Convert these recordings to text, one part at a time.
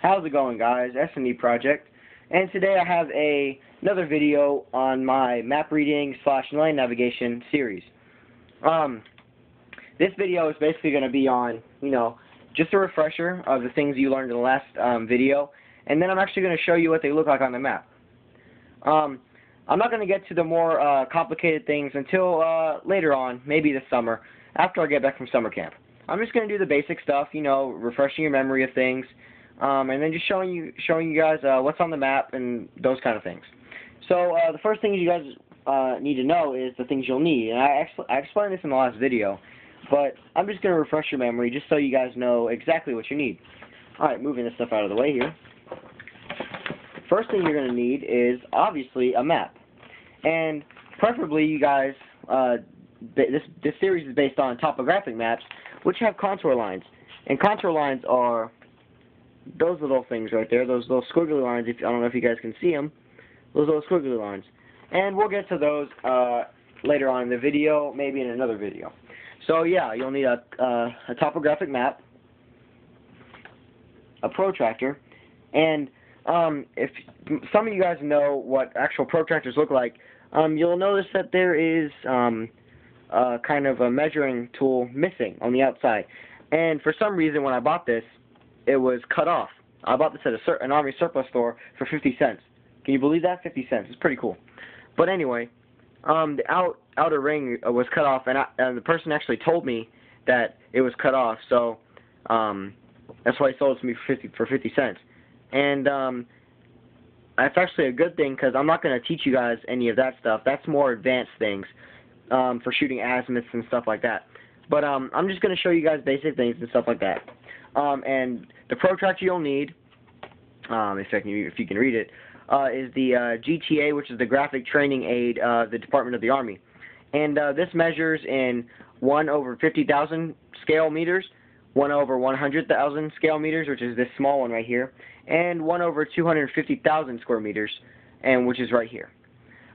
How's it going, guys? S&E Project, and today I have another video on my map reading / land navigation series. This video is basically going to be on, just a refresher of the things you learned in the last video, and then I'm actually going to show you what they look like on the map. I'm not going to get to the more complicated things until later on, maybe this summer, after I get back from summer camp. I'm just going to do the basic stuff, refreshing your memory of things, and then just showing you guys what's on the map and those kind of things. So the first thing you guys need to know is the things you'll need, and I explained this in the last video, but I'm just going to refresh your memory just so you guys know exactly what you need. Alright, moving this stuff out of the way here. First thing you're going to need is obviously a map, and preferably you guys, this series is based on topographic maps, which have contour lines, and contour lines are those little things right there, those little squiggly lines. I don't know if you guys can see them, those little squiggly lines, and we'll get to those later on in the video, maybe in another video. So yeah, you'll need a topographic map, a protractor, and if some of you guys know what actual protractors look like, you'll notice that there is kind of a measuring tool missing on the outside. And for some reason, when I bought this, it was cut off. I bought this at an Army surplus store for 50 cents. Can you believe that? 50 cents. It's pretty cool. But anyway, the outer ring was cut off, and the person actually told me that it was cut off. So that's why he sold it to me for 50 cents. And that's actually a good thing, because I'm not going to teach you guys any of that stuff. That's more advanced things for shooting azimuths and stuff like that. But I'm just going to show you guys basic things and stuff like that. And the protractor you'll need, if you can read it, is the GTA, which is the Graphic Training Aid of the Department of the Army. And this measures in 1/50,000 scale meters, 1/100,000 scale meters, which is this small one right here, and 1/250,000 square meters, and which is right here.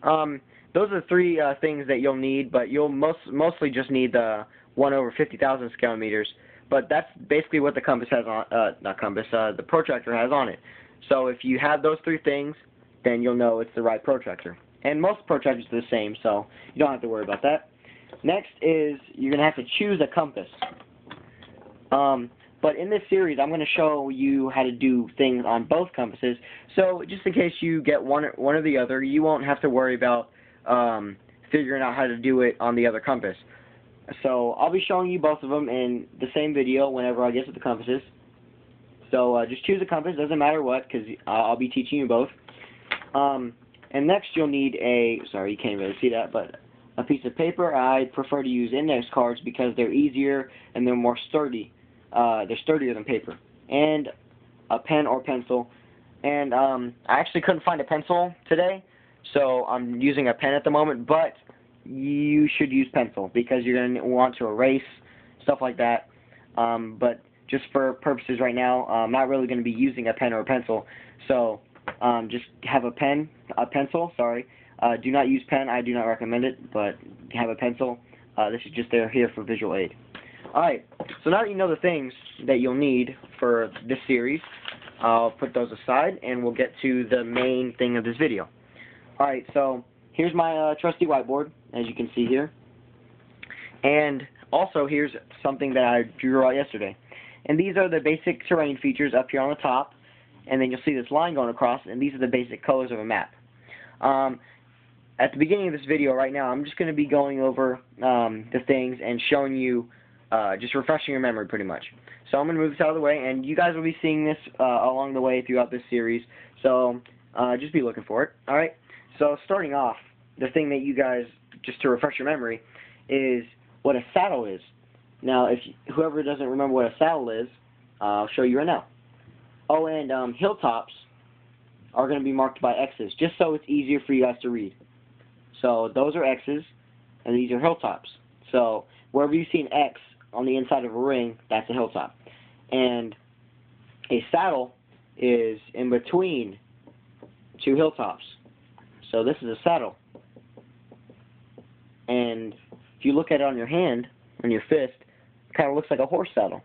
Those are the three things that you'll need, but you'll mostly just need the 1/50,000 scale meters. But that's basically what the compass has on, the protractor has on it. So if you have those three things, then you'll know it's the right protractor. And most protractors are the same, so you don't have to worry about that. Next is you're going to have to choose a compass. But in this series, I'm going to show you how to do things on both compasses. So just in case you get one or the other, you won't have to worry about figuring out how to do it on the other compass. So I'll be showing you both of them in the same video whenever I get to the compasses. So just choose a compass, doesn't matter what, because I'll be teaching you both. And next you'll need sorry, you can't really see that, but a piece of paper. I prefer to use index cards because they're easier and they're more sturdy. They're sturdier than paper. And a pen or pencil. And I actually couldn't find a pencil today, so I'm using a pen at the moment, but you should use pencil because you're going to want to erase, stuff like that. But just for purposes right now, I'm not really going to be using a pen or a pencil. So just have a pencil, sorry. Do not use pen, I do not recommend it, but have a pencil. This is just here for visual aid. Alright, so now that you know the things that you'll need for this series, I'll put those aside and we'll get to the main thing of this video. Alright, so here's my trusty whiteboard, as you can see here. And also here's something that I drew out yesterday. And these are the basic terrain features up here on the top. And then you'll see this line going across, and these are the basic colors of a map. At the beginning of this video right now, I'm just going to be going over the things and showing you, just refreshing your memory pretty much. So I'm going to move this out of the way, and you guys will be seeing this along the way throughout this series. So just be looking for it. Alright, so starting off, the thing that you guys, just to refresh your memory, is what a saddle is. Now, if whoever doesn't remember what a saddle is, I'll show you right now. Oh, and hilltops are going to be marked by X's, just so it's easier for you guys to read. So those are X's, and these are hilltops. So wherever you see an X on the inside of a ring, that's a hilltop. And a saddle is in between two hilltops. So this is a saddle. And if you look at it on your hand, on your fist, it kind of looks like a horse saddle.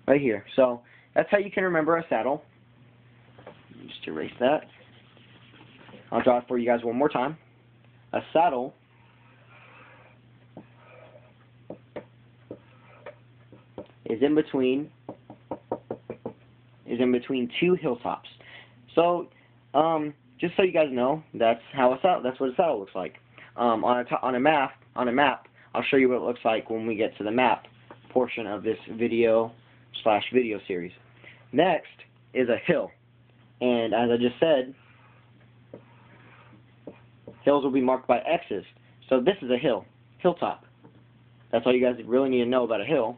Right here. So that's how you can remember a saddle. Just erase that. I'll draw it for you guys one more time. A saddle is in between two hilltops. So, just so you guys know, that's what a saddle looks like. On a map, I'll show you what it looks like when we get to the map portion of this video series. Next is a hill, and as I just said, hills will be marked by X's. So this is a hilltop. That's all you guys really need to know about a hill.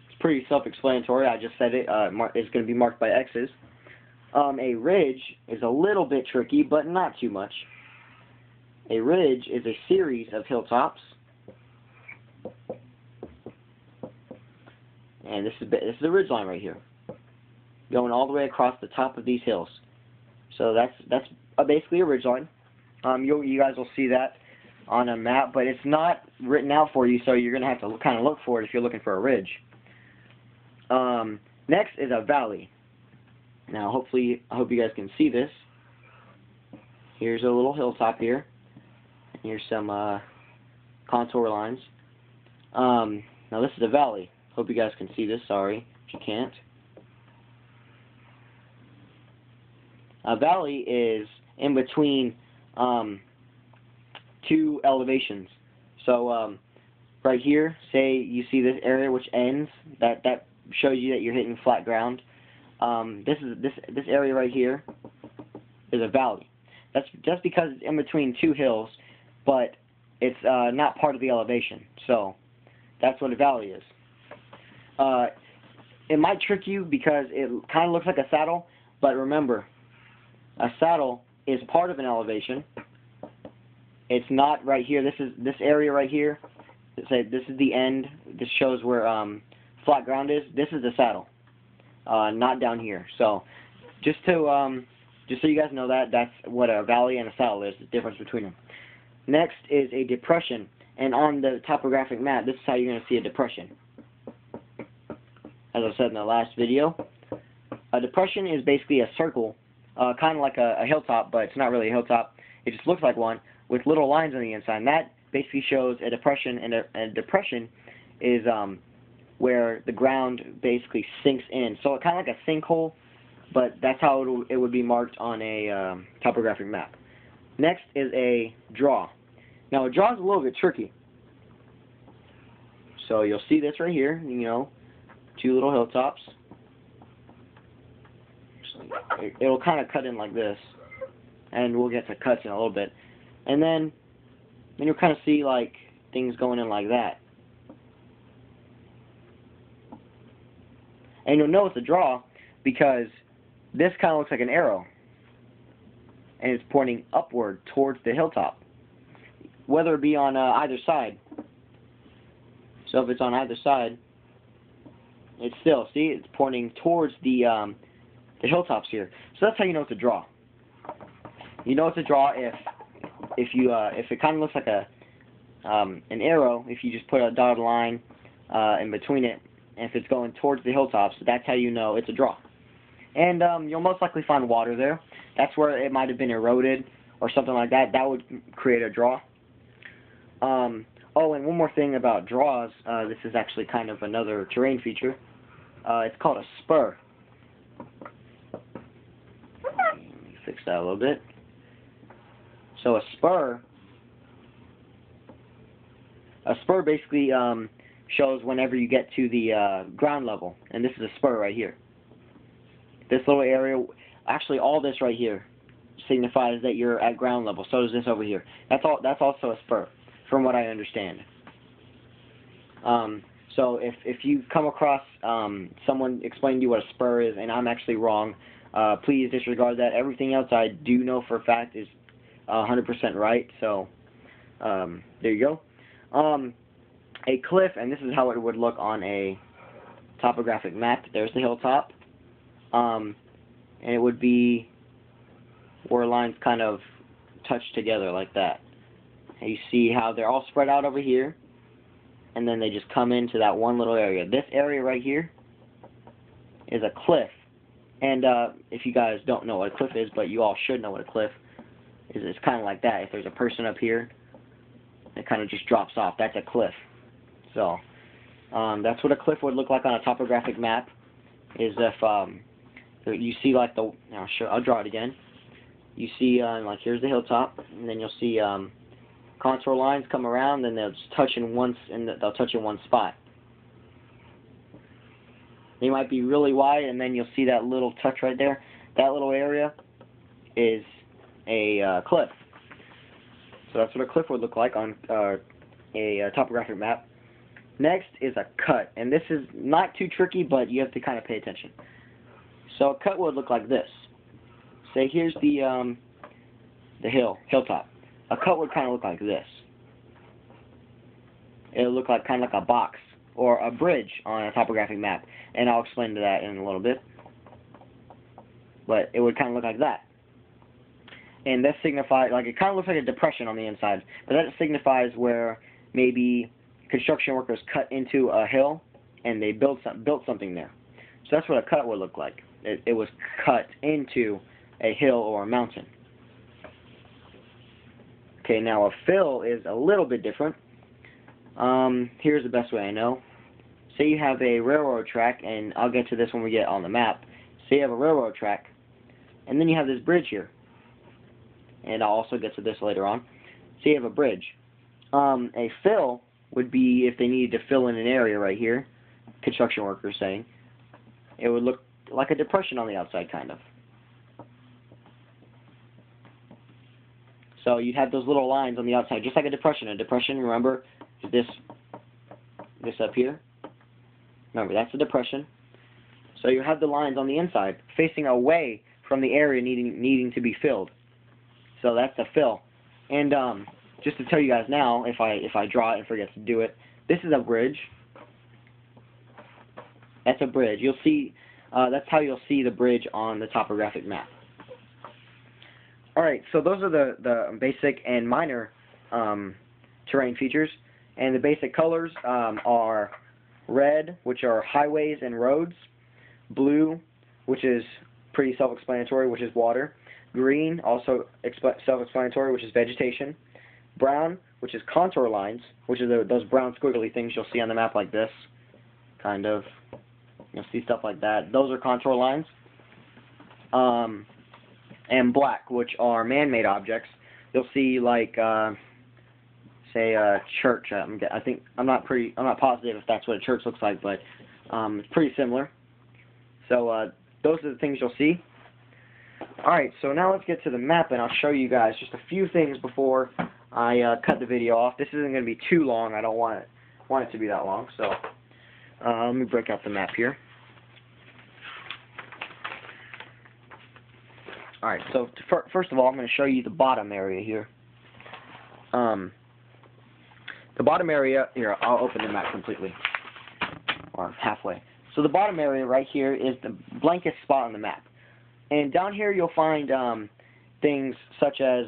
It's pretty self-explanatory. I just said it. It's going to be marked by X's. A ridge is a little bit tricky, but not too much. A ridge is a series of hilltops, and this is a ridge line right here, going all the way across the top of these hills. So that's basically a ridge line. You guys will see that on a map, but it's not written out for you, so you're going to have to kind of look for it if you're looking for a ridge. Next is a valley. Now, hopefully, I hope you guys can see this. Here's a little hilltop here. Here's some contour lines. Now, this is a valley. Hope you guys can see this. Sorry if you can't. A valley is in between two elevations. So, right here, say you see this area which ends. That shows you that you're hitting flat ground. This area right here is a valley. That's just because it's in between two hills, but it's not part of the elevation. So that's what a valley is. It might trick you because it kind of looks like a saddle, but remember, a saddle is part of an elevation. It's not right here. This area right here. Say this is the end. This shows where flat ground is. This is the saddle. Not down here. So, just so you guys know that's what a valley and a saddle is, the difference between them. Next is a depression, and on the topographic map, this is how you're going to see a depression. As I said in the last video, a depression is basically a circle, kind of like a hilltop, but it's not really a hilltop. It just looks like one with little lines on the inside, and that basically shows a depression, and a depression is where the ground basically sinks in. So kind of like a sinkhole, but that's how it would be marked on a topographic map. Next is a draw. Now a draw is a little bit tricky. So you'll see this right here, two little hilltops. It'll kind of cut in like this, and we'll get to cuts in a little bit. And then you'll kind of see like things going in like that. And you'll know it's a draw because this kind of looks like an arrow. And it's pointing upward towards the hilltop. Whether it be on either side. So if it's on either side, it's still, see, it's pointing towards the hilltops here. So that's how you know it's a draw. You know it's a draw if it kind of looks like an arrow, if you just put a dotted line in between it. And if it's going towards the hilltops, that's how you know it's a draw. And you'll most likely find water there. That's where it might have been eroded or something like that. That would create a draw. Oh, and one more thing about draws. This is actually kind of another terrain feature. It's called a spur. Let me fix that a little bit. So a spur basically shows whenever you get to the ground level, and this is a spur right here. This little area, actually all this right here, signifies that you're at ground level. So does this over here. That's also a spur, from what I understand. So if you come across someone explaining to you what a spur is, and I'm actually wrong, please disregard that. Everything else I do know for a fact is 100% right. So there you go. A cliff, and this is how it would look on a topographic map. There's the hilltop, and it would be where lines kind of touch together like that. And you see how they're all spread out over here, and then they just come into that one little area. This area right here is a cliff. And if you guys don't know what a cliff is, but you all should know what a cliff is, it's kind of like that. If there's a person up here, it kind of just drops off. That's a cliff. So that's what a cliff would look like on a topographic map. Is if you see like the, I'll draw it again. You see like here's the hilltop, and then you'll see contour lines come around, and they'll just touch in they'll touch in one spot. They might be really wide, and then you'll see that little touch right there. That little area is a cliff. So that's what a cliff would look like on a topographic map. Next is a cut, and this is not too tricky, but you have to kind of pay attention. So a cut would look like this. Say here's the hilltop. A cut would kind of look like this. It would look like kind of like a box or a bridge on a topographic map, and I'll explain to that in a little bit. But it would kind of look like that. And that signifies, like, it kind of looks like a depression on the inside, but that signifies where maybe construction workers cut into a hill and they built something there. So that's what a cut would look like. It was cut into a hill or a mountain. Okay, now a fill is a little bit different. Here's the best way I know. Say you have a railroad track, and I'll get to this when we get on the map. Say you have a railroad track, and then you have this bridge here. And I'll also get to this later on. So you have a bridge. A fill would be if they needed to fill in an area right here, construction workers saying. It would look like a depression on the outside, kind of. So you'd have those little lines on the outside, just like a depression. A depression, remember, is this up here. Remember, that's a depression. So you have the lines on the inside facing away from the area needing to be filled. So that's a fill. And just to tell you guys now, if I draw it and forget to do it, this is a bridge. That's a bridge. You'll see. That's how you'll see the bridge on the topographic map. All right. So those are the basic and minor terrain features, and the basic colors are red, which are highways and roads; blue, which is pretty self-explanatory, which is water; green, also self-explanatory, which is vegetation; brown, which is contour lines, which are those brown squiggly things you'll see on the map like this, kind of. You'll see stuff like that. Those are contour lines. And black, which are man-made objects. You'll see like, say, a church. I'm not positive if that's what a church looks like, but it's pretty similar. So those are the things you'll see. Alright, so now let's get to the map, and I'll show you guys just a few things before I cut the video off. This isn't going to be too long. I don't want it to be that long. So let me break out the map here. Alright, so first of all, I'm going to show you the bottom area here. The bottom area, here, I'll open the map completely, or halfway. So the bottom area right here is the blankest spot on the map. And down here you'll find things such as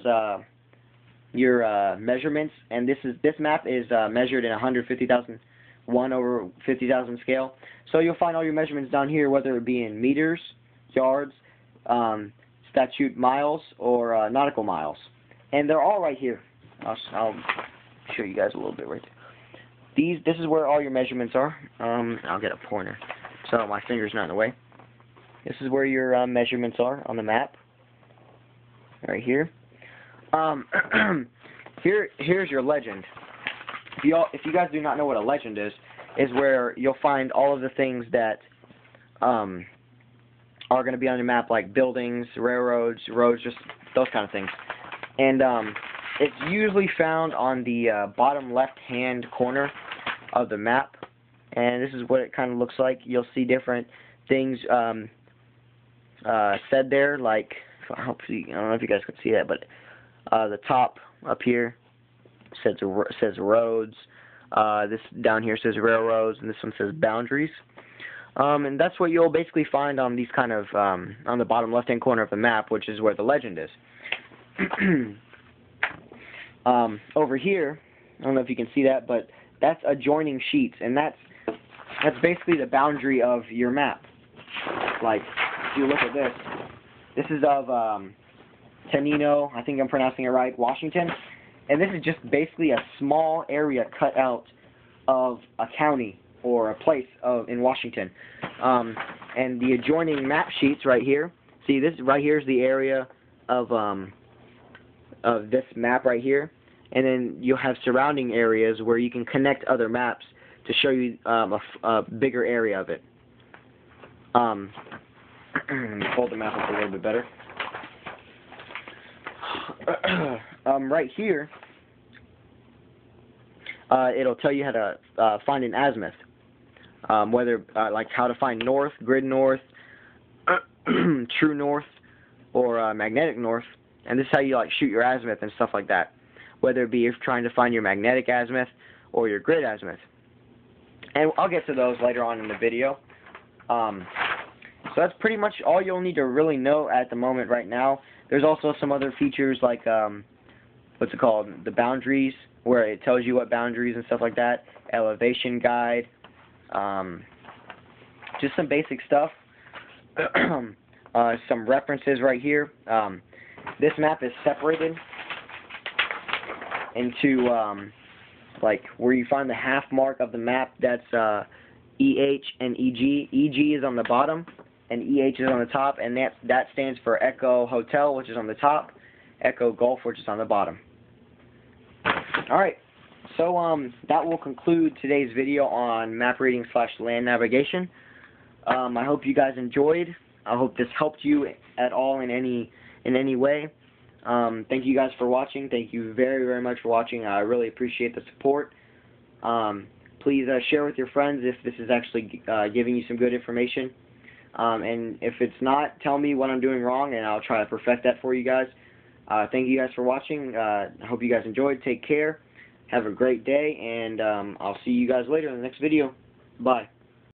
your measurements, and this map is measured in 150,000, 1/50,000 scale. So you'll find all your measurements down here, whether it be in meters, yards, statute miles, or nautical miles. And they're all right here. I'll show you guys a little bit right there. This is where all your measurements are. I'll get a pointer so my finger's not in the way. This is where your measurements are on the map. Right here. Here's your legend. If you guys do not know what a legend is where you'll find all of the things that are going to be on your map, like buildings, railroads, roads, just those kind of things. And it's usually found on the bottom left-hand corner of the map. And this is what it kind of looks like. You'll see different things said there, like, I don't know if you guys can see that, but the top up here says roads. This down here says railroads, and this one says boundaries. And that's what you'll basically find on these kind of on the bottom left-hand corner of the map, which is where the legend is. Over here, I don't know if you can see that, but that's adjoining sheets, and that's basically the boundary of your map. Like, if you look at this is of Tenino, I think I'm pronouncing it right, Washington. And this is just basically a small area cut out of a county or a place in Washington. And the adjoining map sheets right here, see this right here is the area of this map right here. And then you'll have surrounding areas where you can connect other maps to show you a bigger area of it. Let me fold the map up a little bit better. Right here, it'll tell you how to find an azimuth, whether like how to find north, grid north, true north, or magnetic north, and this is how you like shoot your azimuth and stuff like that, whether it be if trying to find your magnetic azimuth or your grid azimuth. And I'll get to those later on in the video. So that's pretty much all you'll need to really know at the moment right now. There's also some other features like, what's it called, the boundaries, where it tells you what boundaries and stuff like that, elevation guide, just some basic stuff. Some references right here. This map is separated into like where you find the half mark of the map, that's EH and EG. EG is on the bottom and EH is on the top, and that stands for Echo Hotel, which is on the top, Echo Golf, which is on the bottom. Alright, so that will conclude today's video on map reading / land navigation. I hope you guys enjoyed. I hope this helped you at all in any way. Thank you guys for watching. Thank you very, very much for watching. I really appreciate the support. Please share with your friends if this is actually giving you some good information. And if it's not, tell me what I'm doing wrong, and I'll try to perfect that for you guys. Thank you guys for watching. I hope you guys enjoyed. Take care. Have a great day, and I'll see you guys later in the next video. Bye.